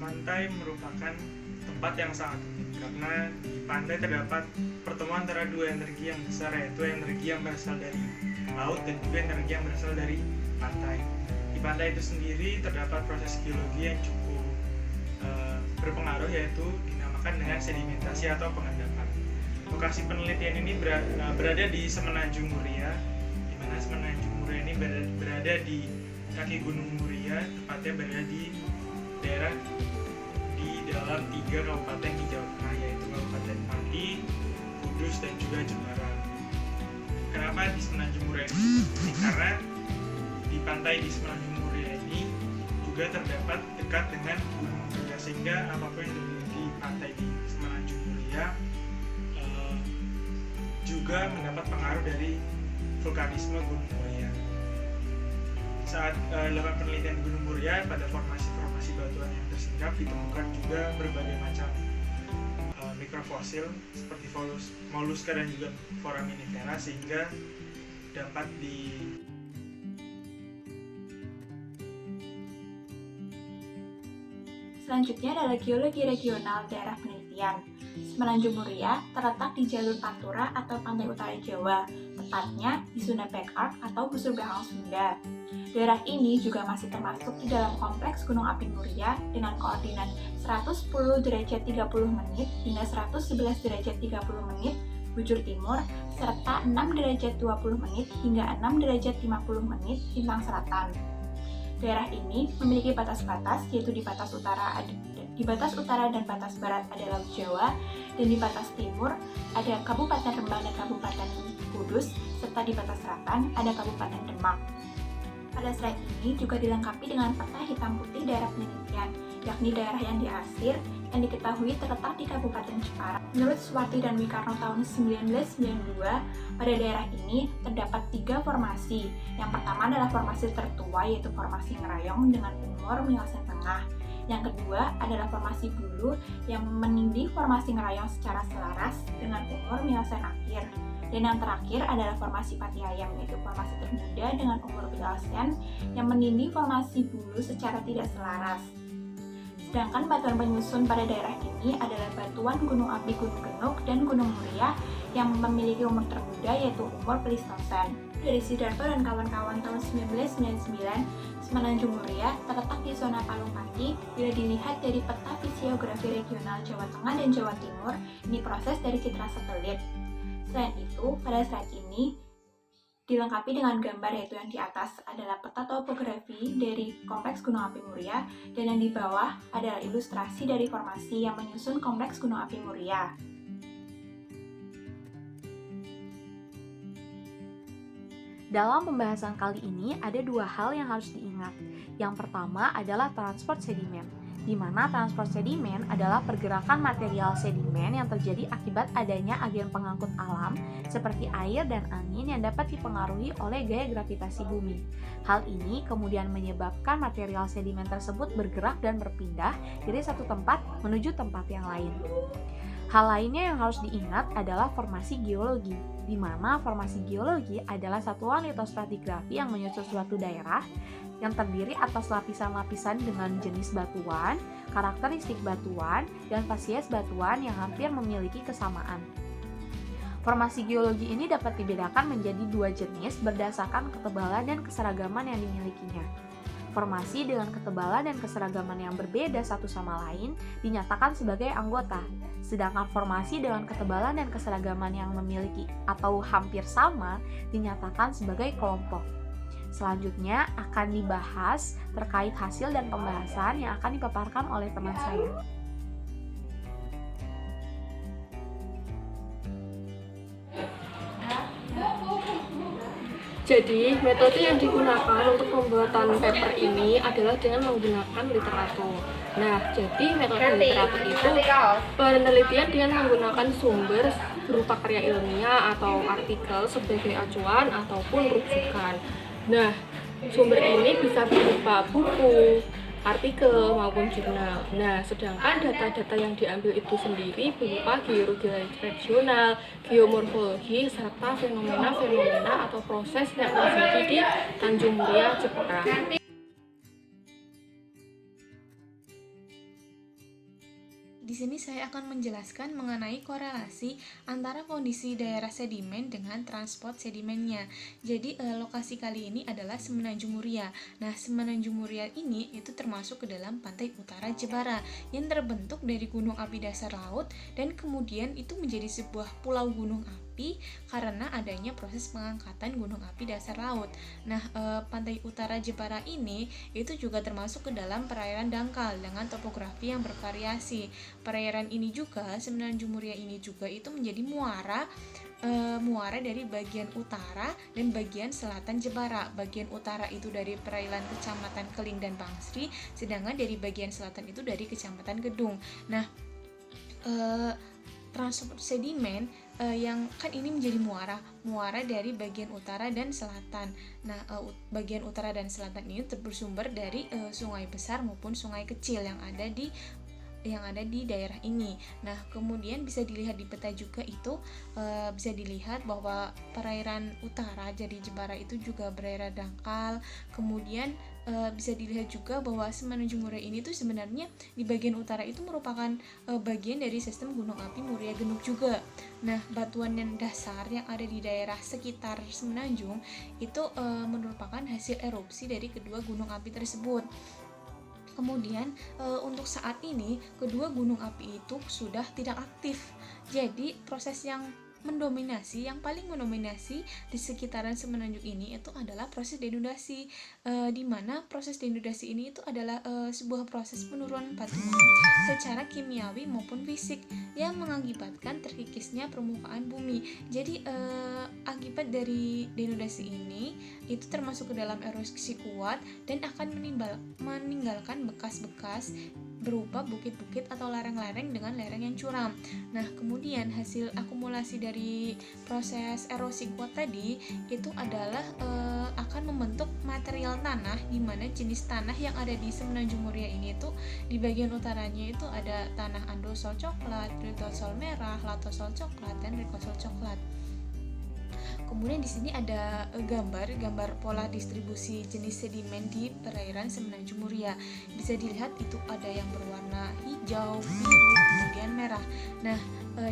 Pantai merupakan tempat yang sangat unik karena di pantai terdapat pertemuan antara dua energi yang besar, yaitu energi yang berasal dari laut dan juga energi yang berasal dari pantai. Di pantai itu sendiri terdapat proses geologi yang cukup berpengaruh, yaitu dinamakan dengan sedimentasi atau pengendapan. Lokasi penelitian ini berada di Semenanjung Muria, di mana Semenanjung Muria ini berada di kaki Gunung Muria, tepatnya berada di daerah di dalam 3 kabupaten di Jawa Tengah, yaitu Kabupaten Pati, Kudus, dan juga Jember. Kenapa di Semenanjung Muria ini? Karena di pantai di Semenanjung Muria ini juga terdapat dekat dengan Gunung Muria, sehingga apapun yang terjadi di pantai di Semenanjung Muria juga mendapat pengaruh dari vulkanisme Gunung Muria. Saat dilakukan penelitian di Gunung Muria, pada formasi-formasi batuan yang tersinggap ditemukan juga berbagai macam mikrofosil seperti moluska dan juga foraminifera, sehingga dapat Selanjutnya adalah geologi regional daerah penelitian. Semenanjung Muria terletak di jalur Pantura atau pantai utara Jawa, tepatnya di Sunda Backarc atau busur belakang Sunda. Daerah ini juga masih termasuk di dalam kompleks Gunung Api Muria dengan koordinat 110 derajat 30 menit hingga 111 derajat 30 menit bujur timur, serta 6 derajat 20 menit hingga 6 derajat 50 menit lintang selatan. Daerah ini memiliki batas-batas, yaitu di batas utara dan batas barat ada Laut Jawa, dan di batas timur ada Kabupaten Rembang dan Kabupaten Kudus, serta di batas selatan ada Kabupaten Demak. Pada slide ini juga dilengkapi dengan peta hitam putih daerah penelitian, yakni daerah yang diarsir yang diketahui terletak di Kabupaten Jepara. Menurut Suwarti dan Wikarno tahun 1992, pada daerah ini terdapat 3 formasi. Yang pertama adalah formasi tertua, yaitu formasi Ngerayong dengan umur Miocen tengah. Yang kedua adalah formasi Bulu yang menindih formasi Ngerayong secara selaras dengan umur Miocen akhir. Dan yang terakhir adalah formasi Pati Ayam, yaitu formasi termuda dengan umur Miocen yang menindih formasi Bulu secara tidak selaras. Sedangkan batuan penyusun pada daerah ini adalah batuan Gunung Api Gunung Genuk dan Gunung Muria yang memiliki umur termuda, yaitu umur Pleistosen. Dari Sidarto dan kawan-kawan tahun 1999, Semenanjung Muria terletak di zona Palung Pati. Bila dilihat dari peta fisiografi regional Jawa Tengah dan Jawa Timur, ini proses dari citra satelit. Selain itu, pada slide ini dilengkapi dengan gambar, yaitu yang di atas adalah peta topografi dari kompleks Gunung Api Muria, dan yang di bawah adalah ilustrasi dari formasi yang menyusun kompleks Gunung Api Muria. Dalam pembahasan kali ini ada 2 hal yang harus diingat. Yang pertama adalah transport sedimen, di mana transport sedimen adalah pergerakan material sedimen yang terjadi akibat adanya agen pengangkut alam seperti air dan angin yang dapat dipengaruhi oleh gaya gravitasi bumi. Hal ini kemudian menyebabkan material sedimen tersebut bergerak dan berpindah dari satu tempat menuju tempat yang lain. Hal lainnya yang harus diingat adalah formasi geologi, di mana formasi geologi adalah satuan litostratigrafi yang menyusun suatu daerah yang terdiri atas lapisan-lapisan dengan jenis batuan, karakteristik batuan, dan spesies batuan yang hampir memiliki kesamaan. Formasi geologi ini dapat dibedakan menjadi 2 jenis berdasarkan ketebalan dan keseragaman yang dimilikinya. Formasi dengan ketebalan dan keseragaman yang berbeda satu sama lain dinyatakan sebagai anggota, sedangkan formasi dengan ketebalan dan keseragaman yang memiliki atau hampir sama dinyatakan sebagai kelompok. Selanjutnya akan dibahas terkait hasil dan pembahasan yang akan dipaparkan oleh teman saya. Jadi, metode yang digunakan untuk pembuatan paper ini adalah dengan menggunakan literatur. Nah, jadi metode literatur itu penelitian dengan menggunakan sumber berupa karya ilmiah atau artikel sebagai acuan ataupun rujukan. Nah, sumber ini bisa berupa buku, artikel maupun jurnal. Nah, sedangkan data-data yang diambil itu sendiri berupa geologi regional, geomorfologi, serta fenomena-fenomena atau proses yang terjadi di Tanjung Muria, Jepara. Di sini saya akan menjelaskan mengenai korelasi antara kondisi daerah sedimen dengan transport sedimennya. Jadi lokasi kali ini adalah Semenanjung Muria. Nah, Semenanjung Muria ini itu termasuk ke dalam pantai utara Jepara yang terbentuk dari gunung api dasar laut dan kemudian itu menjadi sebuah pulau gunung api karena adanya proses pengangkatan gunung api dasar laut. Nah, pantai utara Jepara ini itu juga termasuk ke dalam perairan dangkal dengan topografi yang bervariasi. Perairan ini juga, Semenanjung Muria ini juga itu menjadi muara dari bagian utara dan bagian selatan Jepara. Bagian utara itu dari perairan Kecamatan Keling dan Bangsri, sedangkan dari bagian selatan itu dari Kecamatan Gedung. Nah, transport sedimen yang kan ini menjadi muara dari bagian utara dan selatan. Nah, bagian utara dan selatan ini bersumber dari sungai besar maupun sungai kecil yang ada di daerah ini. Nah, kemudian bisa dilihat di peta juga itu bisa dilihat bahwa perairan utara jadi Jepara itu juga perairan dangkal. Kemudian bisa dilihat juga bahwa Semenanjung Muria ini tuh sebenarnya di bagian utara itu merupakan bagian dari sistem gunung api Muria Genug juga. Nah, batuan dan dasar yang ada di daerah sekitar Semenanjung itu merupakan hasil erupsi dari kedua gunung api tersebut. Kemudian untuk saat ini kedua gunung api itu sudah tidak aktif. Jadi proses yang paling mendominasi di sekitaran Semenanjung ini itu adalah proses denudasi, di mana proses denudasi ini itu adalah sebuah proses penurunan batuan secara kimiawi maupun fisik yang mengakibatkan terkikisnya permukaan bumi. Jadi akibat dari denudasi ini itu termasuk ke dalam erosi kuat dan akan meninggalkan bekas-bekas berupa bukit-bukit atau lereng-lereng dengan lereng yang curam. Nah, kemudian hasil akumulasi dari proses erosi kuat tadi itu adalah akan membentuk material tanah, di mana jenis tanah yang ada di Semenanjung Muria ini itu di bagian utaranya itu ada tanah andosol coklat, ritosol merah, latosol coklat, dan rikosol coklat. Kemudian di sini ada gambar pola distribusi jenis sedimen di perairan Semenanjung Muria. Bisa dilihat itu ada yang berwarna hijau, biru, kemudian merah. Nah,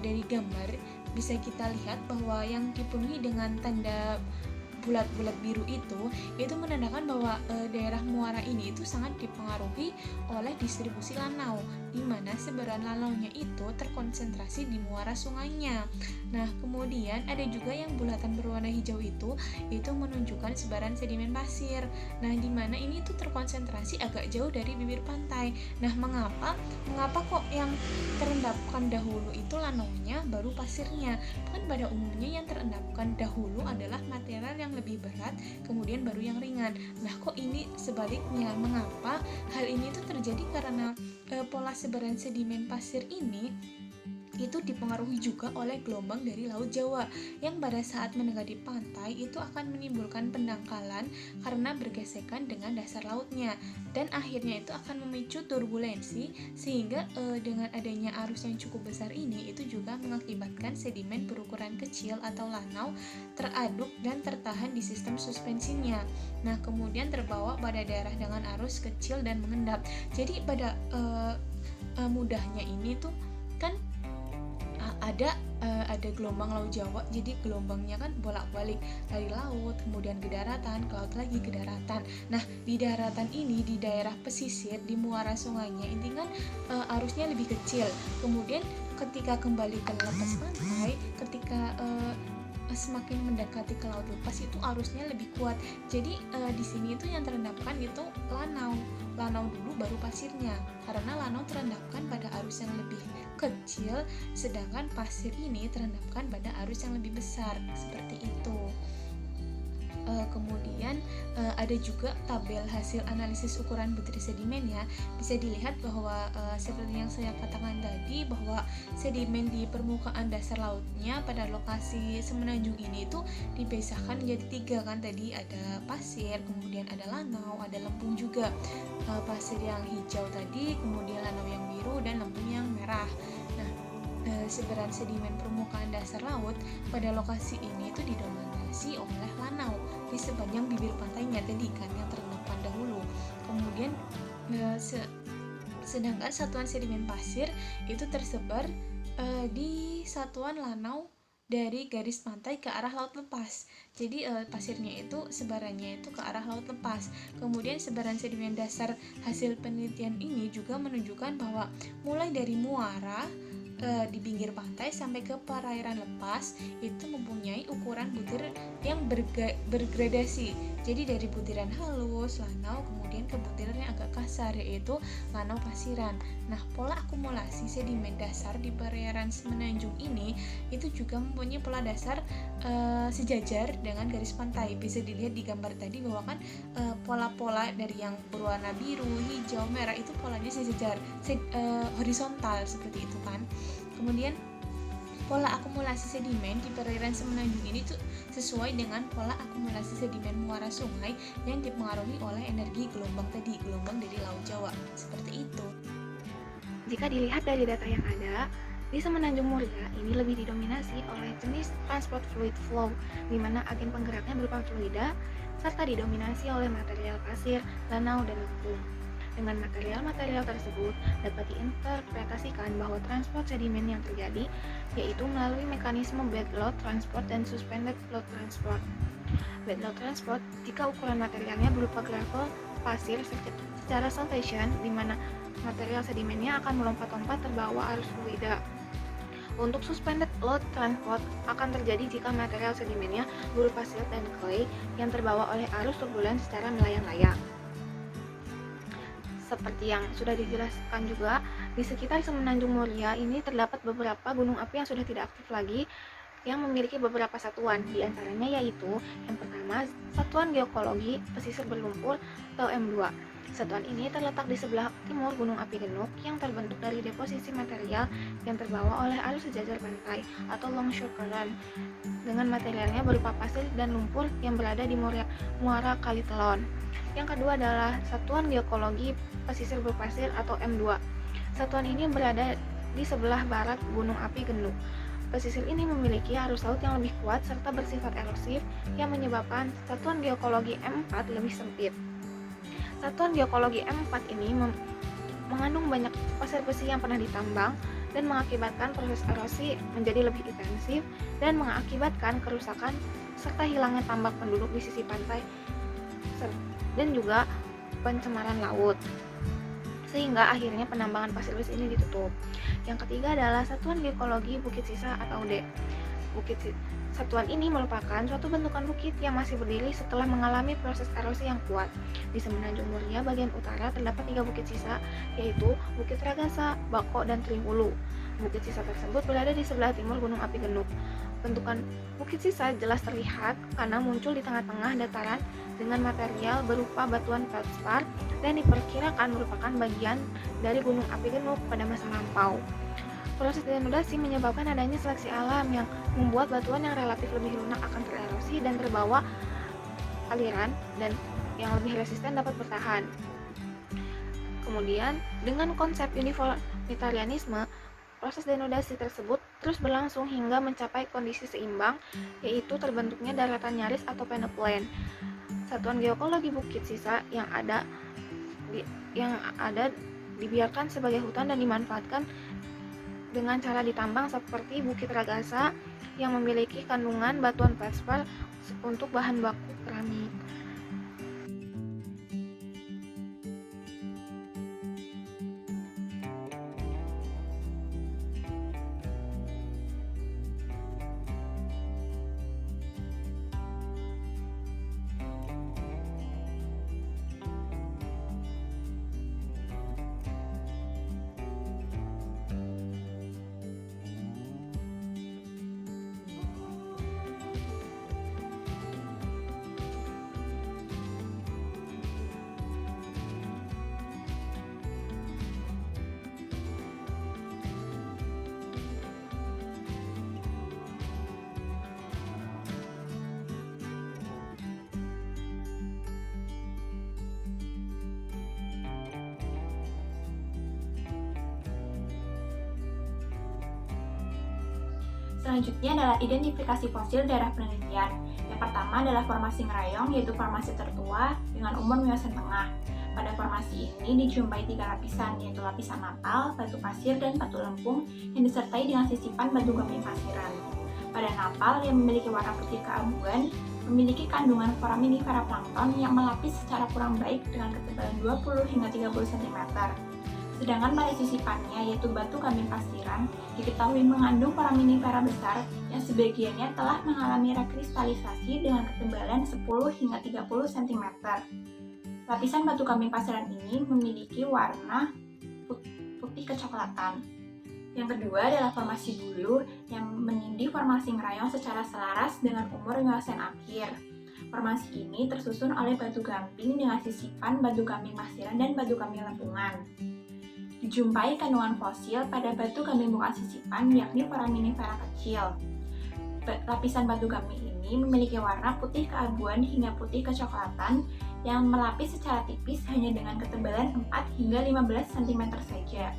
dari gambar bisa kita lihat bahwa yang dipenuhi dengan tanda bulat-bulat biru itu menandakan bahwa daerah muara ini itu sangat dipengaruhi oleh distribusi lanau, di mana sebaran lanaunya itu terkonsentrasi di muara sungainya. Nah, kemudian ada juga yang bulatan berwarna hijau itu menunjukkan sebaran sedimen pasir. Nah, di mana ini tuh terkonsentrasi agak jauh dari bibir pantai. Nah, mengapa kok yang terendapkan dahulu itu lanaunya baru pasirnya? Kan pada umumnya yang terendapkan dahulu adalah material yang lebih berat, kemudian baru yang ringan. Nah, kok ini sebaliknya? Mengapa? Hal ini tuh terjadi karena pola sebaran sedimen pasir ini itu dipengaruhi juga oleh gelombang dari Laut Jawa yang pada saat mendekati pantai itu akan menimbulkan pendangkalan karena bergesekan dengan dasar lautnya, dan akhirnya itu akan memicu turbulensi sehingga dengan adanya arus yang cukup besar ini itu juga mengakibatkan sedimen berukuran kecil atau lanau teraduk dan tertahan di sistem suspensinya. Nah, kemudian terbawa pada daerah dengan arus kecil dan mengendap. Jadi pada mudahnya ini tuh kan ada gelombang Laut Jawa, jadi gelombangnya kan bolak-balik dari laut, kemudian ke daratan, ke laut lagi, ke daratan. Nah, di daratan ini, di daerah pesisir, di muara sungainya, ini kan arusnya lebih kecil. Kemudian ketika kembali ke lepas pantai, ketika semakin mendekati ke laut lepas itu arusnya lebih kuat. Jadi di sini itu yang terendapkan itu lanau dulu baru pasirnya, karena lanau terendapkan pada arus yang lebih kecil, sedangkan pasir ini terendapkan pada arus yang lebih besar, seperti itu. Kemudian ada juga tabel hasil analisis ukuran butir sedimen ya. Bisa dilihat bahwa seperti yang saya katakan tadi, bahwa sedimen di permukaan dasar lautnya pada lokasi Semenanjung ini itu dipisahkan menjadi 3 kan. Tadi ada pasir, kemudian ada lanau, ada lempung juga. Pasir yang hijau tadi, kemudian lanau yang biru, dan lempung yang merah. Nah, sebaran sedimen permukaan dasar laut pada lokasi ini itu didominasi oleh lanau di sepanjang bibir pantainya tadi kan yang terendapkan dahulu. Kemudian Sedangkan satuan sedimen pasir itu tersebar di satuan lanau dari garis pantai ke arah laut lepas. Jadi pasirnya itu sebarannya itu ke arah laut lepas. Kemudian sebaran sedimen dasar hasil penelitian ini juga menunjukkan bahwa mulai dari muara di pinggir pantai sampai ke perairan lepas itu mempunyai ukuran butir yang bergradasi. Jadi dari butiran halus, lanau, kemudian ke butiran yang agak kasar, yaitu lanau pasiran. Nah, pola akumulasi sedimen dasar di perairan Semenanjung ini itu juga mempunyai pola dasar sejajar dengan garis pantai. Bisa dilihat di gambar tadi bahwa kan pola-pola dari yang berwarna biru, hijau, merah itu polanya sejajar, horizontal seperti itu kan. Kemudian pola akumulasi sedimen di perairan Semenanjung ini tuh sesuai dengan pola akumulasi sedimen muara sungai yang dipengaruhi oleh energi gelombang tadi, gelombang dari Laut Jawa. Seperti itu. Jika dilihat dari data yang ada, di Semenanjung Muria ini lebih didominasi oleh jenis transport fluid flow, di mana agen penggeraknya berupa fluida, serta didominasi oleh material pasir, lanau, dan lempung. Dengan material-material tersebut dapat diinterpretasikan bahwa transport sedimen yang terjadi yaitu melalui mekanisme bed load transport dan suspended load transport. Bed load transport jika ukuran materialnya berupa gravel, pasir secara saltation, di mana material sedimennya akan melompat-lompat terbawa arus fluida. Untuk suspended load transport akan terjadi jika material sedimennya berupa silt dan clay yang terbawa oleh arus turbulen secara melayang-layang. Seperti yang sudah dijelaskan juga, di sekitar Semenanjung Muria ini terdapat beberapa gunung api yang sudah tidak aktif lagi yang memiliki beberapa satuan, di antaranya yaitu yang pertama, Satuan Geokologi Pesisir Berlumpur atau M2. Satuan ini terletak di sebelah timur Gunung Api Genuk yang terbentuk dari deposisi material yang terbawa oleh arus sejajar pantai atau longshore current dengan materialnya berupa pasir dan lumpur yang berada di muara Kali Telon. Yang kedua adalah Satuan Geokologi Pesisir Berpasir atau M2. Satuan ini berada di sebelah barat Gunung Api Genuk. Pesisir ini memiliki arus laut yang lebih kuat serta bersifat erosif yang menyebabkan Satuan Geokologi M4 lebih sempit. Satuan Geokologi M4 ini mengandung banyak pasir besi yang pernah ditambang dan mengakibatkan proses erosi menjadi lebih intensif dan mengakibatkan kerusakan serta hilangnya tambak penduduk di sisi pantai dan juga pencemaran laut, sehingga akhirnya penambangan pasir besi ini ditutup. Yang ketiga adalah Satuan Geokologi Bukit Sisa atau D. Satuan ini merupakan suatu bentukan bukit yang masih berdiri setelah mengalami proses erosi yang kuat. Di Semenanjung Muria bagian utara terdapat 3 bukit sisa, yaitu Bukit Ragasa, Bako, dan Trihulu. Bukit sisa tersebut berada di sebelah timur Gunung Api Genuk. Bentukan bukit sisa jelas terlihat karena muncul di tengah-tengah dataran dengan material berupa batuan feldspar dan diperkirakan merupakan bagian dari Gunung Api Genuk pada masa lampau. Proses denudasi menyebabkan adanya seleksi alam yang membuat batuan yang relatif lebih lunak akan tererosi dan terbawa aliran, dan yang lebih resisten dapat bertahan. Kemudian, dengan konsep uniformitarianisme, proses denudasi tersebut terus berlangsung hingga mencapai kondisi seimbang, yaitu terbentuknya daratan nyaris atau peneplain. Satuan Geokologi Bukit Sisa yang ada dibiarkan sebagai hutan dan dimanfaatkan dengan cara ditambang seperti Bukit Ragasa yang memiliki kandungan batuan feldspar untuk bahan baku keramik. Selanjutnya adalah identifikasi fosil daerah penelitian. Yang pertama adalah formasi ngerayong, yaitu formasi tertua dengan umur Miocen tengah. Pada formasi ini dijumpai 3 lapisan, yaitu lapisan napal, batu pasir, dan batu lempung yang disertai dengan sisipan batu gamping pasiran. Pada napal yang memiliki warna putih keabuan, memiliki kandungan foraminifera plankton yang melapis secara kurang baik dengan ketebalan 20 hingga 30 cm. Sedangkan pada sisipannya, yaitu batu gamping pasiran, diketahui mengandung foraminifera besar yang sebagiannya telah mengalami rekristalisasi dengan ketebalan 10 hingga 30 cm. Lapisan batu gamping pasiran ini memiliki warna putih kecoklatan. Yang kedua adalah formasi bulu yang menindih formasi ngerayong secara selaras dengan umur Miocen akhir. Formasi ini tersusun oleh batu gamping dengan sisipan batu gamping pasiran dan batu gamping lempungan. Dijumpai kandungan fosil pada batu gamping bukan sisipan, yakni foraminifera kecil. Lapisan batu gamping ini memiliki warna putih keabuan hingga putih kecoklatan yang melapis secara tipis hanya dengan ketebalan 4 hingga 15 cm saja.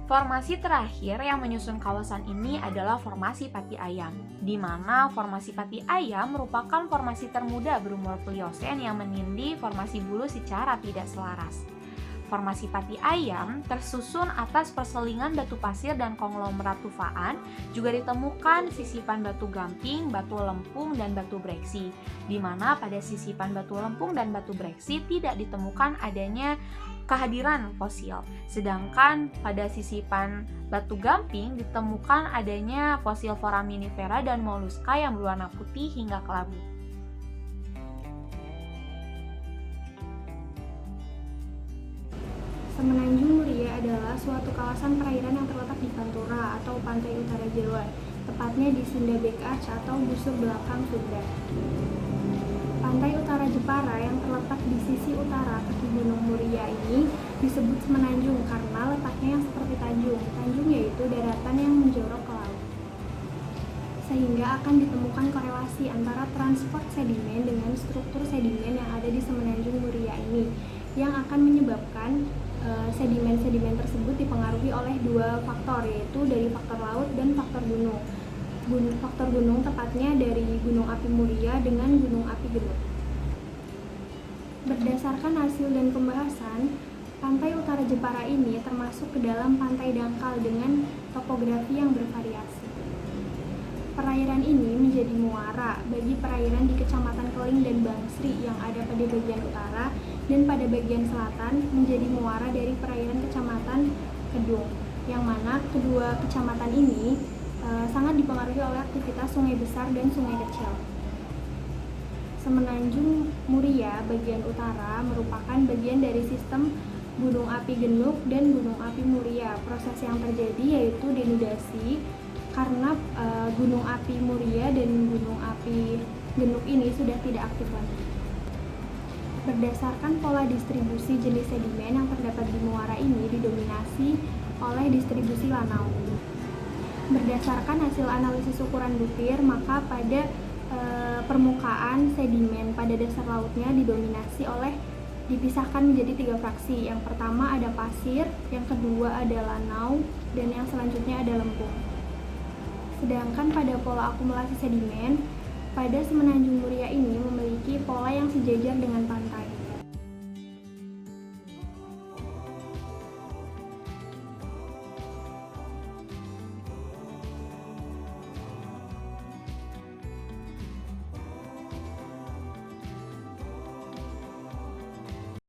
Formasi terakhir yang menyusun kawasan ini adalah formasi pati ayam, di mana formasi pati ayam merupakan formasi termuda berumur Pliocen yang menindih formasi bulu secara tidak selaras. Formasi pati ayam tersusun atas perselingan batu pasir dan konglomerat tufaan, juga ditemukan sisipan batu gamping, batu lempung, dan batu breksi, di mana pada sisipan batu lempung dan batu breksi tidak ditemukan adanya kehadiran fosil, sedangkan pada sisipan batu gamping ditemukan adanya fosil foraminifera dan moluska yang berwarna putih hingga kelabu. Semenanjung Muria adalah suatu kawasan perairan yang terletak di Pantura atau pantai utara Jawa, tepatnya di Sunda Back Arch atau busur belakang Sunda. Pantai utara Jepara yang terletak di sisi utara kaki Gunung Muria ini disebut semenanjung karena letaknya yang seperti tanjung. Tanjung yaitu daratan yang menjorok ke laut. Sehingga akan ditemukan korelasi antara transport sedimen dengan struktur sedimen yang ada di semenanjung Muria ini, yang akan menyebabkan sedimen-sedimen tersebut dipengaruhi oleh 2 faktor, yaitu dari faktor laut dan faktor gunung. Faktor gunung tepatnya dari Gunung Api Muria dengan Gunung Api Genuk. Berdasarkan hasil dan pembahasan, pantai utara Jepara ini termasuk ke dalam pantai dangkal dengan topografi yang bervariasi. Perairan ini menjadi muara bagi perairan di Kecamatan Keling dan Bangsri yang ada pada bagian utara, dan pada bagian selatan menjadi muara dari perairan Kecamatan Kedung, yang mana kedua kecamatan ini sangat dipengaruhi oleh aktivitas sungai besar dan sungai kecil. Semenanjung Muria bagian utara merupakan bagian dari sistem Gunung Api Genuk dan Gunung Api Muria. Proses yang terjadi yaitu denudasi karena Gunung Api Muria dan Gunung Api Genuk ini sudah tidak aktif lagi. Berdasarkan pola distribusi jenis sedimen yang terdapat di muara ini didominasi oleh distribusi lanau. Berdasarkan hasil analisis ukuran butir, maka pada permukaan sedimen pada dasar lautnya didominasi oleh dipisahkan menjadi 3 fraksi. Yang pertama ada pasir, yang kedua ada lanau, dan yang selanjutnya ada lempung. Sedangkan pada pola akumulasi sedimen, pada semenanjung Muria ini memiliki pola yang sejajar dengan pantai.